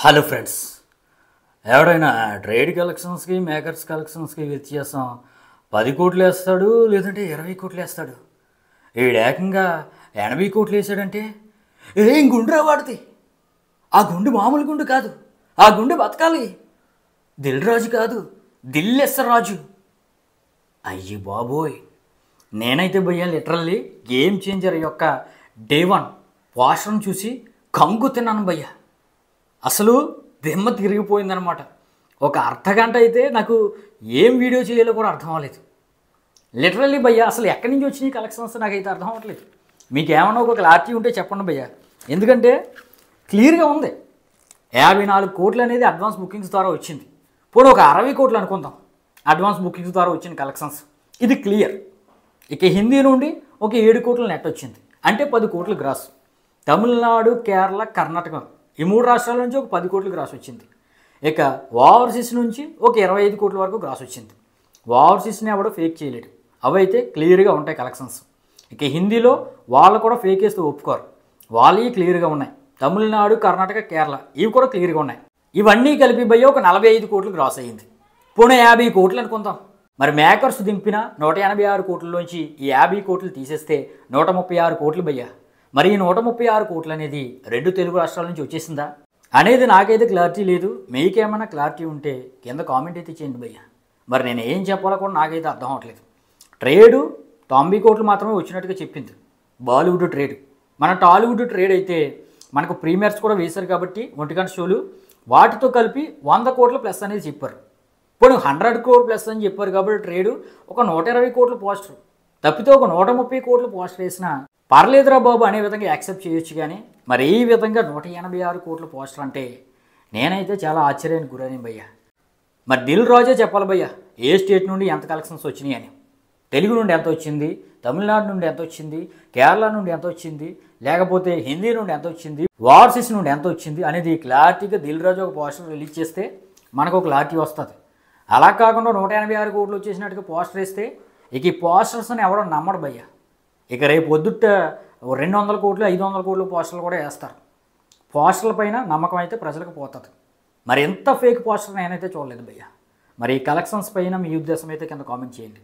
Hello friends, ఎవడైనా trade కలెక్షన్స్కి makers కలెక్షన్స్కి వ్యత్యాసం 10 కోట్లు వేస్తాడు, లేదంటే 20 కోట్లు వేస్తాడు. వీడు ఏకంగా 80 కోట్లు వేసాడంటే ఏం గుండురా వాడితే. ఆ గుండు మామూలు గుండు కాదు, ఆ గుండు బతకాలి. దిల్ రాజు కాదు, దిల్లెస్స రాజు. అయ్యి బాబోయ్, నేనైతే భయ్యా లిటరల్లీ గేమ్ చేంజర్ యొక్క డే 1 పోస్టర్ని చూసి కంగు తిన్నాను భయ్యా. అసలు దిమ్మ తిరిగిపోయిందనమాట. ఒక అర్ధగంట అయితే నాకు ఏం వీడియో చేయాలో కూడా అర్థం అవ్వలేదు. లిటరల్లీ భయ్యా, అసలు ఎక్కడి నుంచి వచ్చినాయి కలెక్షన్స్ నాకైతే అర్థం అవ్వట్లేదు. మీకు ఏమన్నా ఒక క్లారిటీ ఉంటే చెప్పండి భయ్యా. ఎందుకంటే క్లియర్గా ఉంది, 54 కోట్లు అనేది అడ్వాన్స్ బుకింగ్స్ ద్వారా వచ్చింది. ఇప్పుడు ఒక 60 కోట్లు అనుకుందాం అడ్వాన్స్ బుకింగ్స్ ద్వారా వచ్చిన కలెక్షన్స్. ఇది క్లియర్. ఇక హిందీ నుండి ఒక 7 కోట్ల నెట్ వచ్చింది, అంటే 10 కోట్లు గ్రాస్. తమిళనాడు, కేరళ, కర్ణాటక ఈ 3 రాష్ట్రాల నుంచి ఒక 10 కోట్లు గ్రాస్ వచ్చింది. ఇక ఓవర్సీస్ నుంచి ఒక 25 కోట్ల వరకు గ్రాస్ వచ్చింది. ఓవర్సీస్ని ఎవడో ఫేక్ చేయలేడు, అవైతే క్లియర్గా ఉంటాయి కలెక్షన్స్. ఇక హిందీలో వాళ్ళు కూడా ఫేక్ వేస్తూ ఒప్పుకోరు, వాళ్ళవి క్లియర్గా ఉన్నాయి. తమిళనాడు, కర్ణాటక, కేరళ ఇవి కూడా క్లియర్గా ఉన్నాయి. ఇవన్నీ కలిపి భయ్య ఒక 45 కోట్లు గ్రాస్ అయ్యింది. పోనీ 50 కోట్లు అనుకుందాం. మరి మేకర్స్ దింపిన 186 కోట్లలోంచి ఈ 50 కోట్లు తీసేస్తే 136 కోట్లు భయ్యా. మరి ఈ 136 కోట్లు అనేది 2 తెలుగు రాష్ట్రాల నుంచి వచ్చేసిందా అనేది నాకైతే క్లారిటీ లేదు. మీకేమైనా క్లారిటీ ఉంటే కింద కామెంట్ అయితే చేయండి భయ్యా. మరి నేను ఏం చెప్పాలో కూడా నాకైతే అర్థం అవ్వట్లేదు. ట్రేడు 90 కోట్లు మాత్రమే వచ్చినట్టుగా చెప్పింది బాలీవుడ్ ట్రేడ్. మన టాలీవుడ్ ట్రేడ్ అయితే మనకు ప్రీమియర్స్ కూడా వేశారు కాబట్టి 1 గంట షోలు, వాటితో కలిపి 100 కోట్ల ప్లస్ అనేది చెప్పారు. ఇప్పుడు 100 crore ప్లస్ అని చెప్పారు కాబట్టి ట్రేడు ఒక 120 కోట్ల పోస్టర్ తప్పితే ఒక 130 కోట్ల పోస్టర్ వేసినా పర్లేదురా బాబు అనే విధంగా యాక్సెప్ట్ చేయొచ్చు. కానీ మరి ఈ విధంగా 186 కోట్ల పోస్టర్ అంటే నేనైతే చాలా ఆశ్చర్యానికి గురైన భయ్యా. మరి దిల్ రాజే చెప్పాలి భయ్యా, ఏ స్టేట్ నుండి ఎంత కలెక్షన్స్ వచ్చినాయి అని. తెలుగు నుండి ఎంత వచ్చింది, తమిళనాడు నుండి ఎంత వచ్చింది, కేరళ నుండి ఎంత వచ్చింది, లేకపోతే హిందీ నుండి ఎంత వచ్చింది, ఓవర్సీస్ నుండి ఎంత వచ్చింది అనేది క్లారిటీగా దిల్ రాజు ఒక పోస్టర్ రిలీజ్ చేస్తే మనకు ఒక క్లారిటీ వస్తుంది. అలా కాకుండా 186 కోట్లు వచ్చేసినట్టుగా పోస్టర్ వేస్తే ఇక ఈ పోస్టర్స్ని ఎవడో నమ్మడు భయ్యా. ఇక రేపు పొద్దుట 200 కోట్లు 500 కోట్లు పోస్టర్లు కూడా వేస్తారు. పోస్టర్ల పైన నమ్మకం అయితే ప్రజలకు పోతుంది. మరి ఎంత ఫేక్ పోస్టర్ నేనైతే చూడలేదు భయ్యా. మరి ఈ కలెక్షన్స్ పైన మీ ఉద్దేశం అయితే కింద కామెంట్ చేయండి.